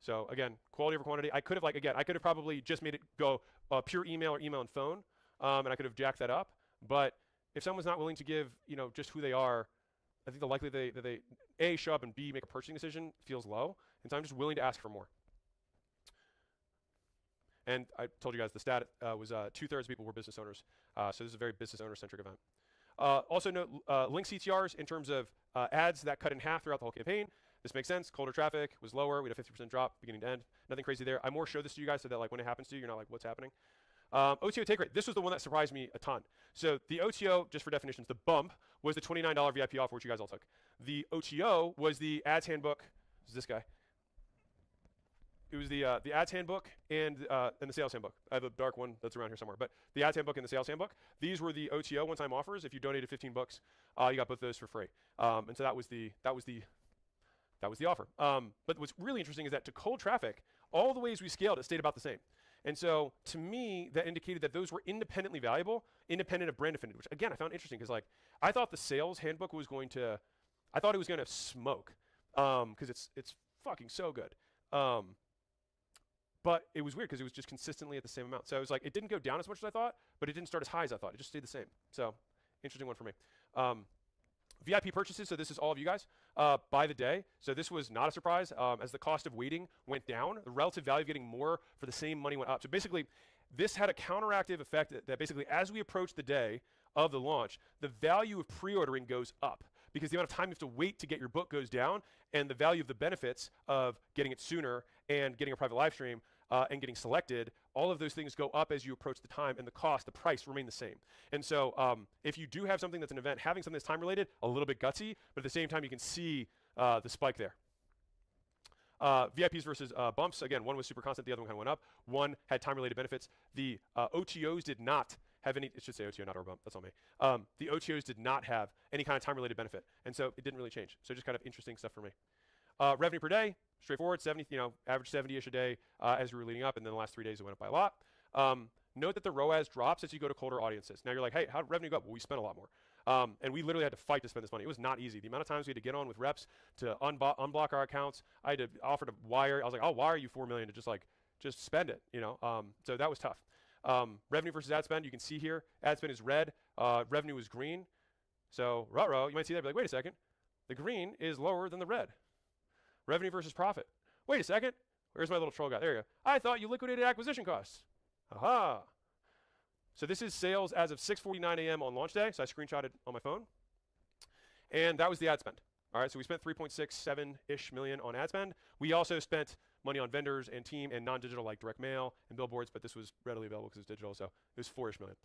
So again, quality over quantity. I could have I could have probably just made it go pure email or email and phone, and I could have jacked that up. But if someone's not willing to give, just who they are, I think the likelihood that they A, show up and B, make a purchasing decision feels low. And so I'm just willing to ask for more. And I told you guys the stat was 2/3 of people were business owners. So this is a very business owner-centric event. Also note link CTRs in terms of ads that cut in half throughout the whole campaign. This makes sense. Colder traffic was lower. We had a 50% drop beginning to end. Nothing crazy there. I more show this to you guys so that like when it happens to you, you're not like, what's happening? OTO take rate. This was the one that surprised me a ton. So the OTO, just for definitions, the bump was the $29 VIP offer, which you guys all took. The OTO was the ads handbook. This is this guy. It was the ads handbook and the sales handbook. I have a dark one that's around here somewhere, but the ads handbook and the sales handbook. These were the OTO one-time offers. If you donated 15 bucks, you got both those for free. And so that was the offer. But what's really interesting is that to cold traffic, all the ways we scaled, it stayed about the same. And so to me, that indicated that those were independently valuable, independent of brand affinity, which again I found interesting because like I thought the sales handbook was going to, I thought it was going to smoke because it's fucking so good. But it was weird because it was just consistently at the same amount. So it was like, it didn't go down as much as I thought, but it didn't start as high as I thought. It just stayed the same. So interesting one for me. VIP purchases, so this is all of you guys, by the day. So this was not a surprise. As the cost of waiting went down, the relative value of getting more for the same money went up. So basically, this had a counteractive effect that basically, as we approach the day of the launch, the value of pre-ordering goes up because the amount of time you have to wait to get your book goes down, and the value of the benefits of getting it sooner and getting a private live stream and getting selected, all of those things go up as you approach the time, and the cost, the price remain the same. And so if you do have something that's an event, having something that's time related, a little bit gutsy, but at the same time you can see the spike there. VIPs versus bumps, again, one was super constant, the other one kind of went up. One had time related benefits. The OTOs did not have any, it should say OTO, not our bump, that's on me. The OTOs did not have any kind of time related benefit, and so it didn't really change. So just kind of interesting stuff for me. Revenue per day, straightforward, 70, average 70-ish a day as we were leading up, and then the last 3 days it went up by a lot. Note that the ROAS drops as you go to colder audiences. Now you're like, hey, how did revenue go up? Well, we spent a lot more. And we literally had to fight to spend this money. It was not easy. The amount of times we had to get on with reps to unblock our accounts. I had to offer to wire. I was like, I'll wire you $4 million to just spend it, So that was tough. Revenue versus ad spend, you can see here, ad spend is red, revenue is green. So, ruh-roh, you might see that and be like, wait a second, the green is lower than the red. Revenue versus profit. Wait a second, where's my little troll guy? There you go. I thought you liquidated acquisition costs. Aha. So this is sales as of 6:49 a.m. on launch day, so I screenshotted on my phone. And that was the ad spend. All right, so we spent 3.67-ish million on ad spend. We also spent money on vendors and team and non-digital like direct mail and billboards, but this was readily available because it's digital, so it was 4-ish million.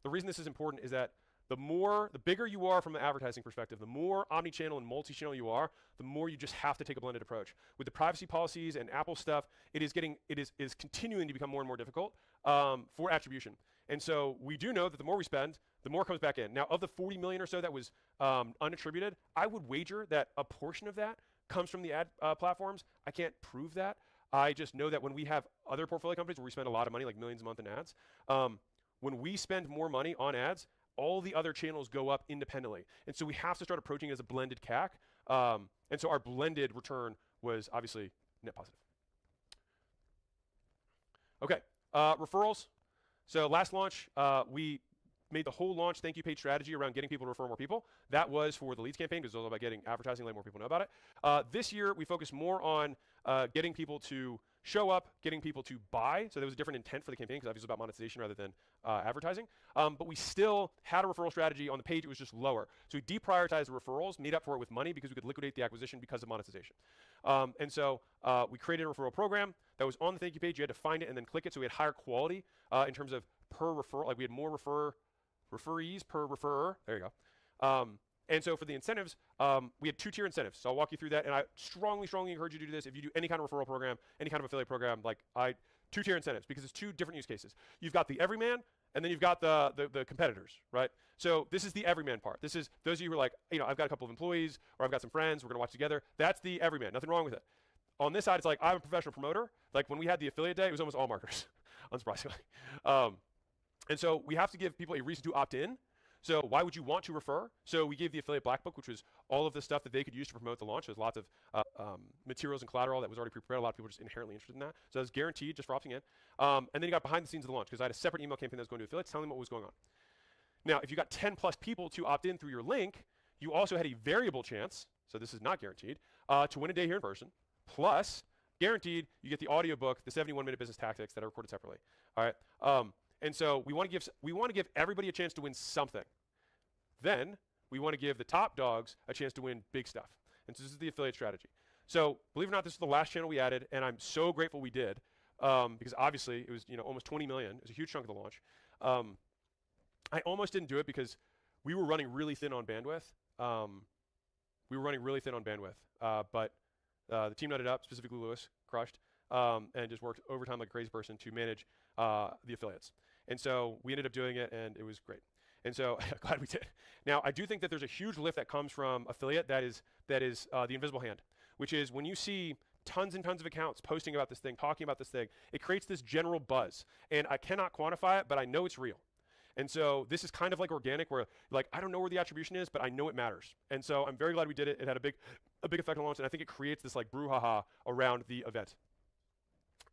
The reason this is important is that the bigger you are from an advertising perspective, the more omni-channel and multi-channel you are, the more you just have to take a blended approach. With the privacy policies and Apple stuff, it is continuing to become more and more difficult for attribution. And so we do know that the more we spend, the more comes back in. Now, of the 40 million or so that was unattributed, I would wager that a portion of that comes from the ad platforms. I can't prove that. I just know that when we have other portfolio companies where we spend a lot of money, like millions a month in ads, when we spend more money on ads, all the other channels go up independently. And so we have to start approaching it as a blended CAC. And so our blended return was obviously net positive. Okay, referrals. So last launch, we made the whole launch thank you page strategy around getting people to refer more people. That was for the leads campaign because it was all about getting advertising, letting more people know about it. This year, we focused more on getting people to show up, getting people to buy. So there was a different intent for the campaign because obviously it was about monetization rather than advertising. But we still had a referral strategy on the page. It was just lower. So we deprioritized the referrals, made up for it with money because we could liquidate the acquisition because of monetization. And so we created a referral program that was on the thank you page. You had to find it and then click it. So we had higher quality in terms of per referral. Like we had more referees per referrer. There you go. And so for the incentives, we had 2-tier incentives. So I'll walk you through that. And I strongly, strongly encourage you to do this. If you do any kind of referral program, any kind of affiliate program, like 2-tier incentives because it's 2 different use cases. You've got the everyman, and then you've got the competitors, right? So this is the everyman part. This is those of you who are like, I've got a couple of employees or I've got some friends, we're going to watch together. That's the everyman. Nothing wrong with it. On this side, it's like I'm a professional promoter. Like when we had the affiliate day, it was almost all marketers, unsurprisingly. And so we have to give people a reason to opt in. So why would you want to refer? So we gave the affiliate black book, which was all of the stuff that they could use to promote the launch. There's lots of materials and collateral that was already prepared. A lot of people are just inherently interested in that. So that's guaranteed just for opting in. And then you got behind the scenes of the launch because I had a separate email campaign that was going to affiliates telling them what was going on. Now, if you got 10 plus people to opt in through your link, you also had a variable chance, so this is not guaranteed, to win a day here in person. Plus, guaranteed, you get the audiobook, the 71-minute business tactics that are recorded separately. All right. And so we want to give everybody a chance to win something. Then we want to give the top dogs a chance to win big stuff. And so this is the affiliate strategy. So believe it or not, this is the last channel we added, and I'm so grateful we did because obviously it was almost 20 million. It was a huge chunk of the launch. I almost didn't do it because we were running really thin on bandwidth. But the team nutted up, specifically Lewis, crushed, and just worked overtime like a crazy person to manage the affiliates. And so we ended up doing it, and it was great. And so glad we did. Now, I do think that there's a huge lift that comes from affiliate that is the invisible hand, which is when you see tons and tons of accounts posting about this thing, talking about this thing, it creates this general buzz. And I cannot quantify it, but I know it's real. And so this is kind of like organic where like I don't know where the attribution is, but I know it matters. And so I'm very glad we did it. It had a big effect on launch, and I think it creates this like brouhaha around the event.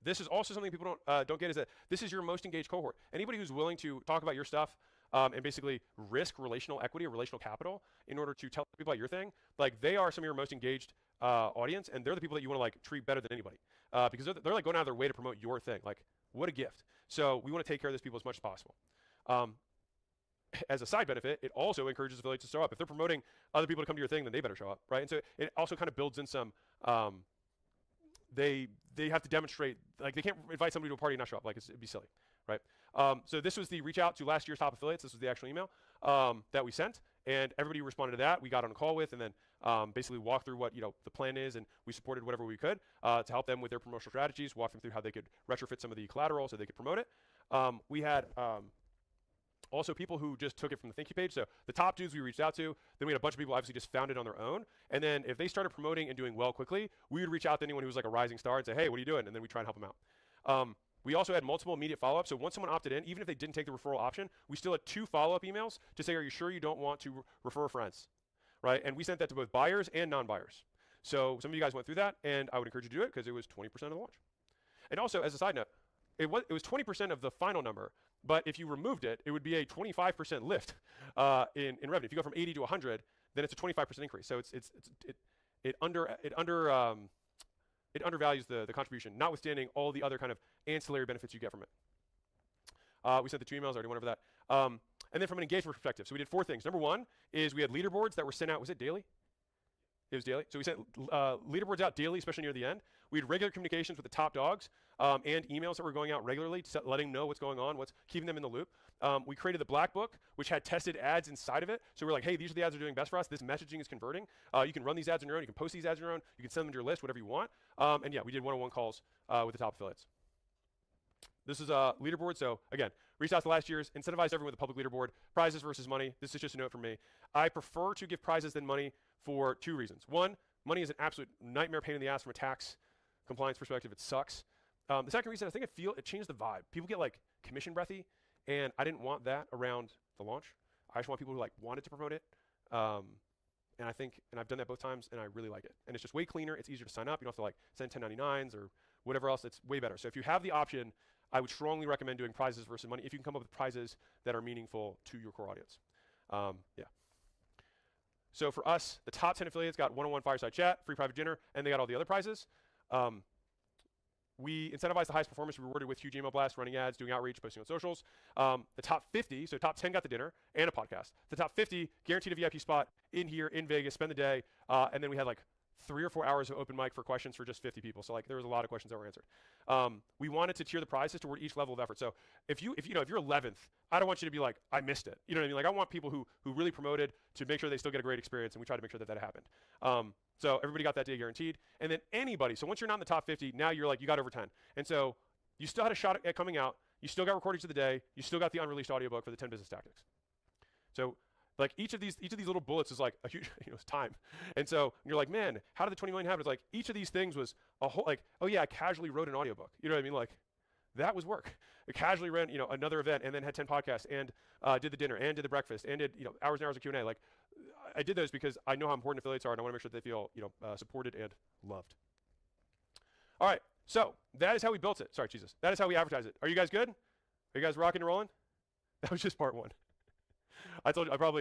This is also something people don't get is that this is your most engaged cohort. Anybody who's willing to talk about your stuff and basically risk relational equity or relational capital in order to tell people about your thing, like they are some of your most engaged audience, and they're the people that you want to like treat better than anybody because they're like going out of their way to promote your thing. Like what a gift. So we want to take care of those people as much as possible. As a side benefit, it also encourages affiliates to show up. If they're promoting other people to come to your thing, then they better show up, right? And so it also kind of builds in some, they have to demonstrate, like they can't invite somebody to a party and not show up. Like it'd be silly, right? So this was the reach out to last year's top affiliates. This was the actual email that we sent, and everybody responded to that. We got on a call with, and then basically walked through what the plan is, and we supported whatever we could to help them with their promotional strategies, walk them through how they could retrofit some of the collateral so they could promote it. We had also people who just took it from the thank you page. So the top dudes we reached out to, then we had a bunch of people obviously just found it on their own. And then if they started promoting and doing well quickly, we would reach out to anyone who was like a rising star and say, hey, what are you doing? And then we try and help them out. We also had multiple immediate follow-ups. So once someone opted in, even if they didn't take the referral option, we still had 2 follow-up emails to say, are you sure you don't want to refer friends? Right? And we sent that to both buyers and non-buyers. So some of you guys went through that, and I would encourage you to do it because it was 20% of the launch. And also, as a side note, it was 20% of the final number, but if you removed it, it would be a 25% lift in revenue. If you go from 80 to 100, then it's a 25% increase. So it undervalues the contribution, notwithstanding all the other kind of ancillary benefits you get from it. We sent the 2 emails, I already went over that. And then from an engagement perspective, so we did 4 things. Number 1 is we had leaderboards that were sent out. Was it daily? It was daily. So we sent leaderboards out daily, especially near the end. We had regular communications with the top dogs and emails that were going out regularly, letting them know what's going on, what's keeping them in the loop. We created the black book, which had tested ads inside of it. So we're like, hey, these are the ads that are doing best for us. This messaging is converting. You can run these ads on your own. You can post these ads on your own. You can send them to your list, whatever you want. And yeah, we did one-on-one calls with the top affiliates. This is a leaderboard. So again, reached out to last year's, incentivized everyone with a public leaderboard. Prizes versus money. This is just a note from me. I prefer to give prizes than money for 2 reasons. 1, money is an absolute nightmare pain in the ass from a tax compliance perspective. It sucks. The second reason, I think it changed the vibe. People get like commission breathy, and I didn't want that around the launch. I just want people who like wanted to promote it. And I've done that both times, and I really like it. And it's just way cleaner. It's easier to sign up. You don't have to like send 1099s or whatever else. It's way better. So if you have the option, I would strongly recommend doing prizes versus money if you can come up with prizes that are meaningful to your core audience. Yeah. So for us, the top 10 affiliates got one-on-one fireside chat, free private dinner, and they got all the other prizes. We incentivized the highest performance. We rewarded with huge email blasts, running ads, doing outreach, posting on socials. The top 50, so top 10 got the dinner and a podcast. The top 50 guaranteed a VIP spot in here in Vegas, spend the day, and then we had like 3 or 4 hours of open mic for questions for just 50 people. So like there was a lot of questions that were answered. We wanted to tier the prizes toward each level of effort. So if you're 11th, I don't want you to be like, I missed it. You know what I mean? Like I want people who really promoted to make sure they still get a great experience, and we try to make sure that happened. So everybody got that day guaranteed. And then anybody, so once you're not in the top 50, now you're like, you got over 10. And so you still had a shot at coming out. You still got recordings of the day. You still got the unreleased audiobook for the 10 business tactics. So like each of these little bullets is like a huge, it's time. And so you're like, man, how did the 20 million happen? It's like each of these things was a whole, like, oh yeah, I casually wrote an audiobook. You know what I mean? Like that was work. I casually ran, another event and then had 10 podcasts and did the dinner and did the breakfast and did, hours and hours of Q&A. Like I did those because I know how important affiliates are and I want to make sure that they feel, supported and loved. All right. So that is how we built it. Sorry, Jesus. That is how we advertise it. Are you guys good? Are you guys rocking and rolling? That was just part one. I told you, I probably